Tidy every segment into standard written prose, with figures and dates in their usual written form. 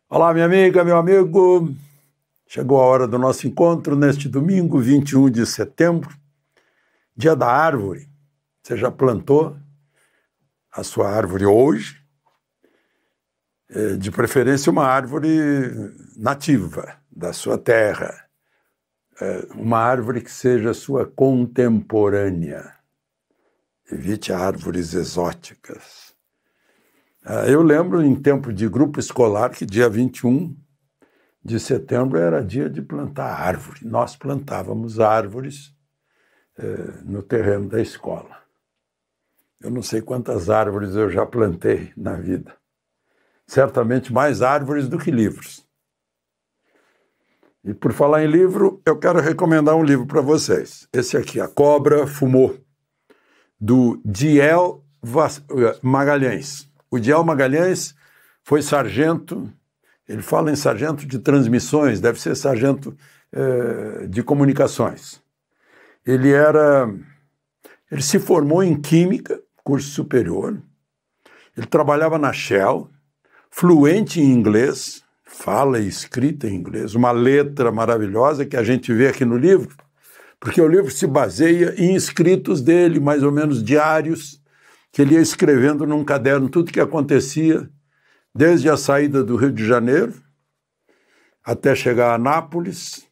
Olá, minha amiga, meu amigo. Chegou a hora do nosso encontro neste domingo, 21 de setembro, dia da árvore. Você já plantou a sua árvore hoje? De preferência, uma árvore nativa da sua terra. Uma árvore que seja sua contemporânea. Evite árvores exóticas. Eu lembro, em tempo de grupo escolar, que dia 21 de setembro era dia de plantar árvore. Nós plantávamos árvores no terreno da escola. Eu não sei quantas árvores eu já plantei na vida. Certamente mais árvores do que livros. E por falar em livro, eu quero recomendar um livro para vocês. Esse aqui, A Cobra Fumou, do Diel Magalhães. O Diel Magalhães foi sargento, ele fala em sargento de transmissões, deve ser sargento de comunicações. Ele se formou em Química, curso superior, ele trabalhava na Shell, fluente em inglês, fala e escrita em inglês, uma letra maravilhosa que a gente vê aqui no livro, porque o livro se baseia em escritos dele, mais ou menos diários, que ele ia escrevendo num caderno tudo que acontecia, desde a saída do Rio de Janeiro até chegar a Nápoles,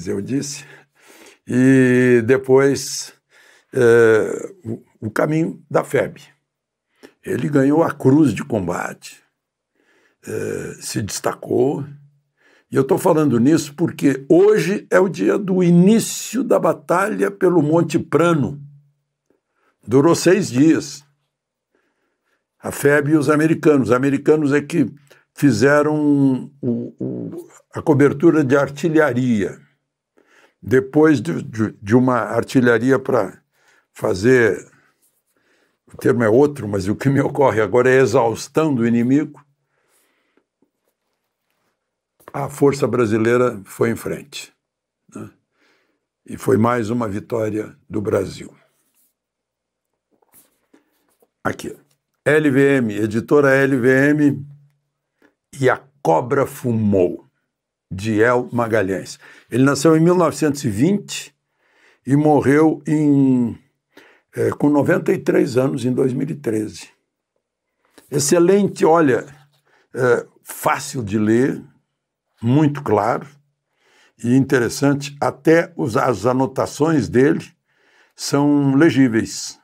eu disse, e depois o caminho da FEB. Ele ganhou a Cruz de Combate, se destacou, e eu estou falando nisso porque hoje é o dia do início da batalha pelo Monte Prano. Durou 6 dias. A FEB e os americanos. Os americanos é que fizeram a cobertura de artilharia. Depois de uma artilharia para fazer, o termo é outro, mas o que me ocorre agora é exaustão do inimigo, a força brasileira foi em frente, né? E foi mais uma vitória do Brasil. Aqui, LVM, editora LVM e A Cobra Fumou, de El Magalhães. Ele nasceu em 1920 e morreu com 93 anos, em 2013. Excelente, olha, fácil de ler, muito claro e interessante. Até as anotações dele são legíveis.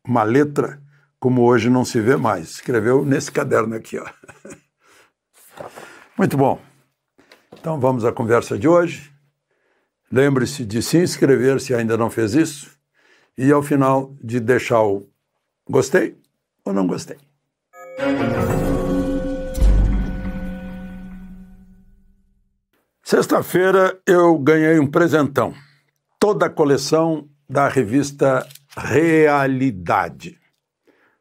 Uma letra como hoje não se vê mais. Escreveu nesse caderno aqui, ó. Muito bom. Então vamos à conversa de hoje. Lembre-se de se inscrever se ainda não fez isso e ao final de deixar o gostei ou não gostei. Sexta-feira eu ganhei um presentão. Toda a coleção da revista Realidade.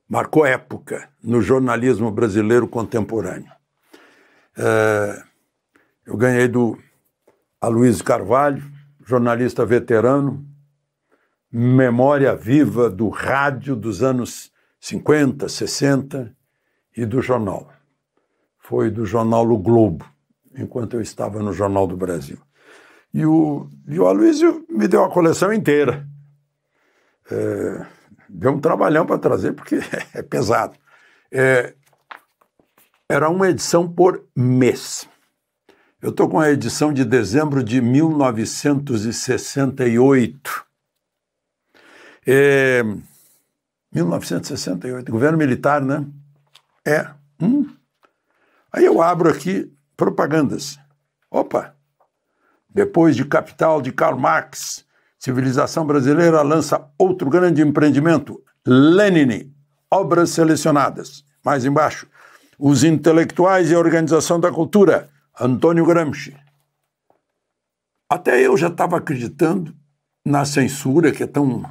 Marcou época no jornalismo brasileiro contemporâneo. Eu ganhei do Aloysio Carvalho, jornalista veterano, memória viva do rádio dos anos 50, 60 e do jornal. Foi do jornal O Globo, enquanto eu estava no Jornal do Brasil. E o Aloysio me deu a coleção inteira. Deu um trabalhão para trazer, porque é pesado. Era uma edição por mês. Eu estou com a edição de dezembro de 1968. 1968, governo militar, né? Aí eu abro aqui propagandas. Opa! Depois de Capital, de Karl Marx, Civilização Brasileira lança outro grande empreendimento, Lenin, obras selecionadas. Mais embaixo, os intelectuais e a organização da cultura, Antônio Gramsci. Até eu já estava acreditando na censura, que é tão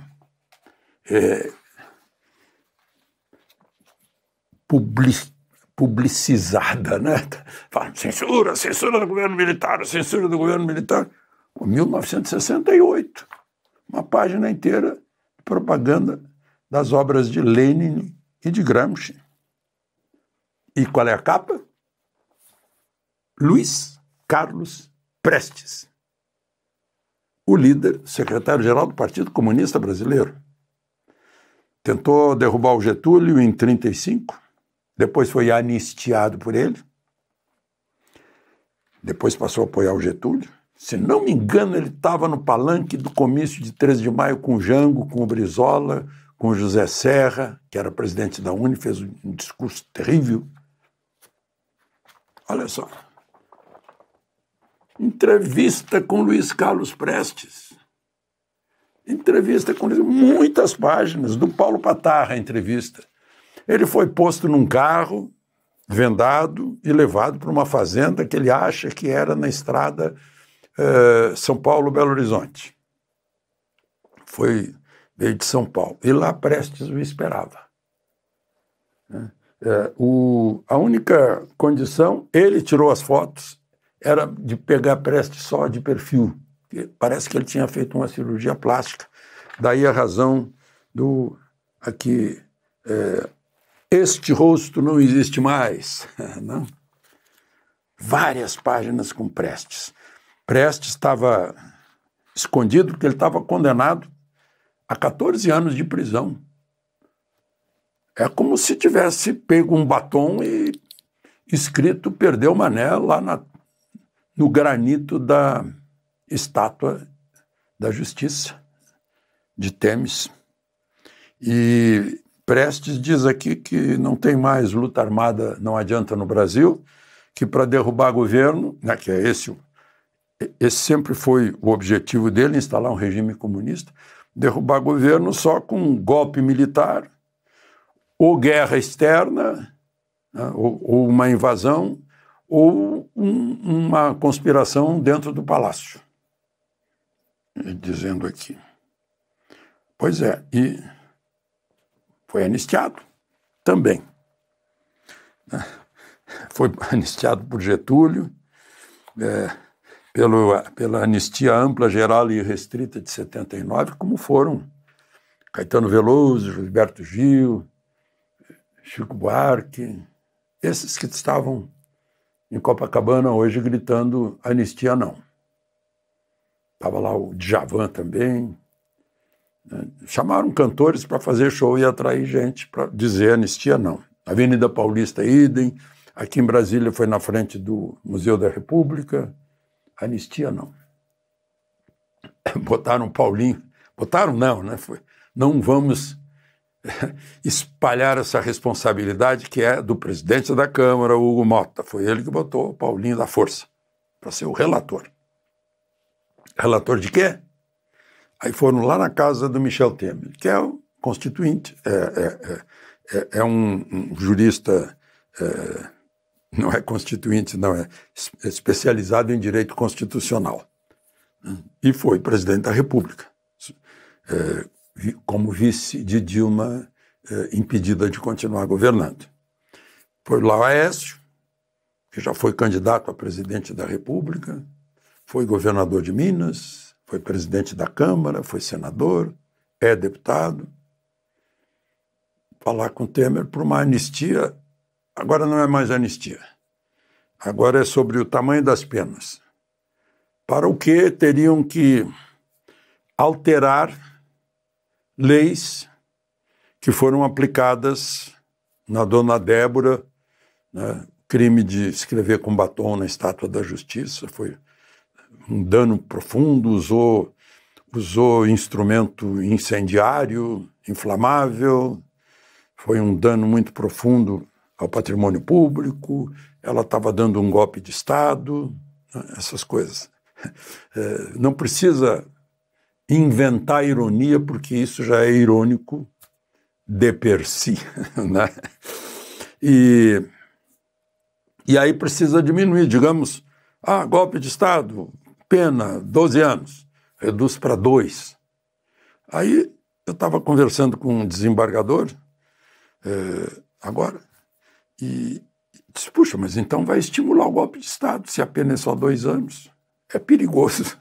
publicizada, né? Fala, censura do governo militar, censura do governo militar. 1968, uma página inteira de propaganda das obras de Lenin e de Gramsci. E qual é a capa? Luiz Carlos Prestes, o líder, secretário-geral do Partido Comunista Brasileiro. Tentou derrubar o Getúlio em 1935, depois foi anistiado por ele, depois passou a apoiar o Getúlio. Se não me engano, ele estava no palanque do comício de 13 de maio com o Jango, com o Brizola, com o José Serra, que era presidente da UNE, fez um discurso terrível. Olha só. Entrevista com Luiz Carlos Prestes. Entrevista com muitas páginas, do Paulo Patarra, a entrevista. Ele foi posto num carro, vendado e levado para uma fazenda que ele acha que era na estrada São Paulo-Belo Horizonte. Veio de São Paulo. E lá Prestes o esperava. A única condição, ele tirou as fotos, era de pegar Prestes só de perfil. Parece que ele tinha feito uma cirurgia plástica. Daí a razão do aqui, este rosto não existe mais. Não? Várias páginas com Prestes. Prestes estava escondido porque ele estava condenado a 14 anos de prisão. É como se tivesse pego um batom e escrito "Perdeu Mané" lá no granito da estátua da Justiça de Temes. E Prestes diz aqui que não tem mais luta armada, não adianta no Brasil, que para derrubar governo, né, que é esse sempre foi o objetivo dele, instalar um regime comunista, derrubar governo só com um golpe militar, ou guerra externa, né, ou uma invasão, ou uma conspiração dentro do palácio. Dizendo aqui. Pois é, e foi anistiado também. Foi anistiado por Getúlio, pela anistia ampla, geral e restrita de 79, como foram Caetano Veloso, Gilberto Gil, Chico Buarque, esses que estavam em Copacabana hoje gritando anistia não. Estava lá o Djavan também. Né? Chamaram cantores para fazer show e atrair gente para dizer anistia não. Avenida Paulista, idem. Aqui em Brasília foi na frente do Museu da República. Anistia não. Botaram Paulinho. Botaram não, né? Não vamos espalhar essa responsabilidade que é do presidente da Câmara, Hugo Mota. Foi ele que botou o Paulinho da Força para ser o relator. Relator de quê? Aí foram lá na casa do Michel Temer, que é o constituinte, é um jurista, não é constituinte, não, é especializado em direito constitucional. E foi presidente da República, como vice de Dilma, impedida de continuar governando. Foi lá o Aécio, que já foi candidato a presidente da República, foi governador de Minas, foi presidente da Câmara, foi senador, é deputado. Falar com Temer por uma anistia, agora não é mais anistia, agora é sobre o tamanho das penas. Para o que teriam que alterar leis que foram aplicadas na Dona Débora, né? Crime de escrever com batom na Estátua da Justiça, foi um dano profundo, usou instrumento incendiário, inflamável, foi um dano muito profundo ao patrimônio público, ela estava dando um golpe de Estado, né? Essas coisas. Não precisa inventar ironia, porque isso já é irônico de per si, né? E aí precisa diminuir, digamos, golpe de Estado, pena 12 anos, reduz para 2. Aí eu estava conversando com um desembargador agora e disse, puxa, mas então vai estimular o golpe de Estado, se a pena é só 2 anos. É perigoso.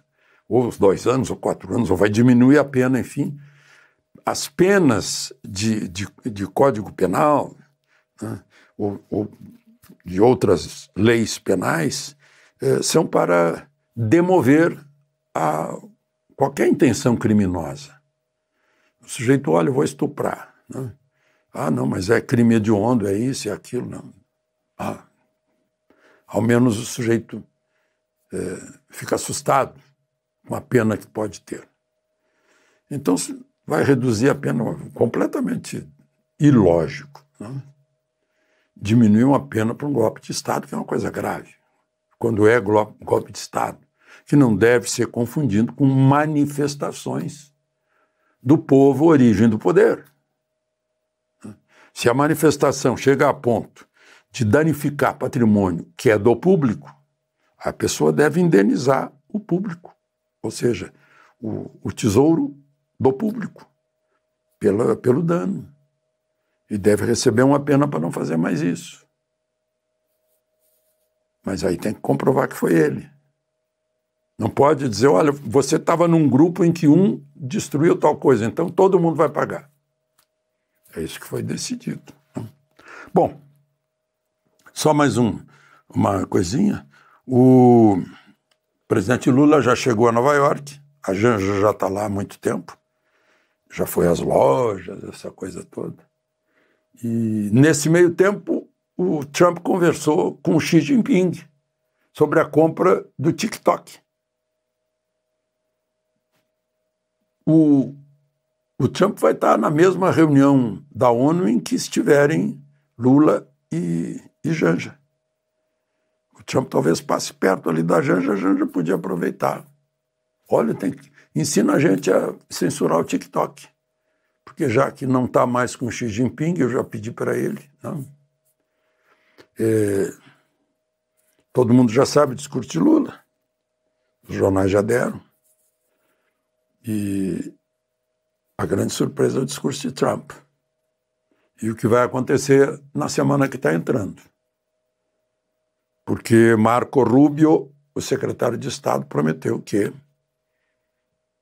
Ou os 2 anos, ou 4 anos, ou vai diminuir a pena, enfim. As penas de Código Penal, né, ou de outras leis penais, são para demover qualquer intenção criminosa. O sujeito, olha, eu vou estuprar. Né? Ah, não, mas é crime hediondo, é isso, é aquilo. Não. Ao menos o sujeito fica assustado com a pena que pode ter. Então, vai reduzir a pena completamente ilógico. Né? Diminuir uma pena para um golpe de Estado, que é uma coisa grave. Quando é golpe de Estado, que não deve ser confundido com manifestações do povo, origem do poder. Se a manifestação chega a ponto de danificar patrimônio que é do público, a pessoa deve indenizar o público, ou seja, o tesouro do público, pelo dano. E deve receber uma pena para não fazer mais isso. Mas aí tem que comprovar que foi ele. Não pode dizer, olha, você estava num grupo em que um destruiu tal coisa, então todo mundo vai pagar. É isso que foi decidido. Bom, só mais uma coisinha. O presidente Lula já chegou a Nova York, a Janja já está lá há muito tempo, já foi às lojas, essa coisa toda. E nesse meio tempo, o Trump conversou com o Xi Jinping sobre a compra do TikTok. O Trump vai estar na mesma reunião da ONU em que estiverem Lula e Janja. O Trump talvez passe perto ali da Janja, a Janja podia aproveitar. Olha, ensina a gente a censurar o TikTok, porque já que não está mais com o Xi Jinping, eu já pedi para ele. Não? Todo mundo já sabe o discurso de Lula, os jornais já deram. E a grande surpresa é o discurso de Trump. E o que vai acontecer na semana que está entrando. Porque Marco Rubio, o secretário de Estado, prometeu que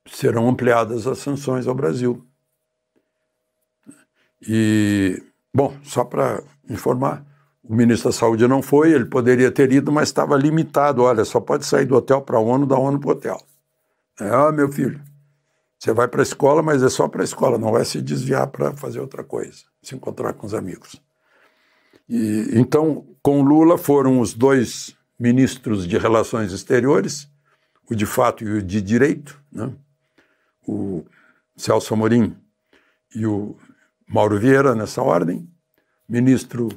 serão ampliadas as sanções ao Brasil. E, bom, só para informar, o ministro da Saúde não foi, ele poderia ter ido, mas estava limitado. Olha, só pode sair do hotel para a ONU, da ONU para o hotel. Meu filho, você vai para a escola, mas é só para a escola, não vai se desviar para fazer outra coisa, se encontrar com os amigos. E, então, com Lula foram os dois ministros de Relações Exteriores, o de fato e o de direito, né? O Celso Amorim e o Mauro Vieira, nessa ordem, ministro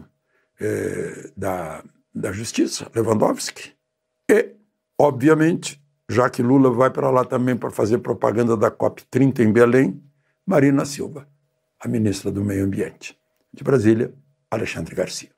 da Justiça, Lewandowski, e, obviamente, já que Lula vai para lá também para fazer propaganda da COP30 em Belém, Marina Silva, a ministra do Meio Ambiente. De Brasília, Alexandre Garcia.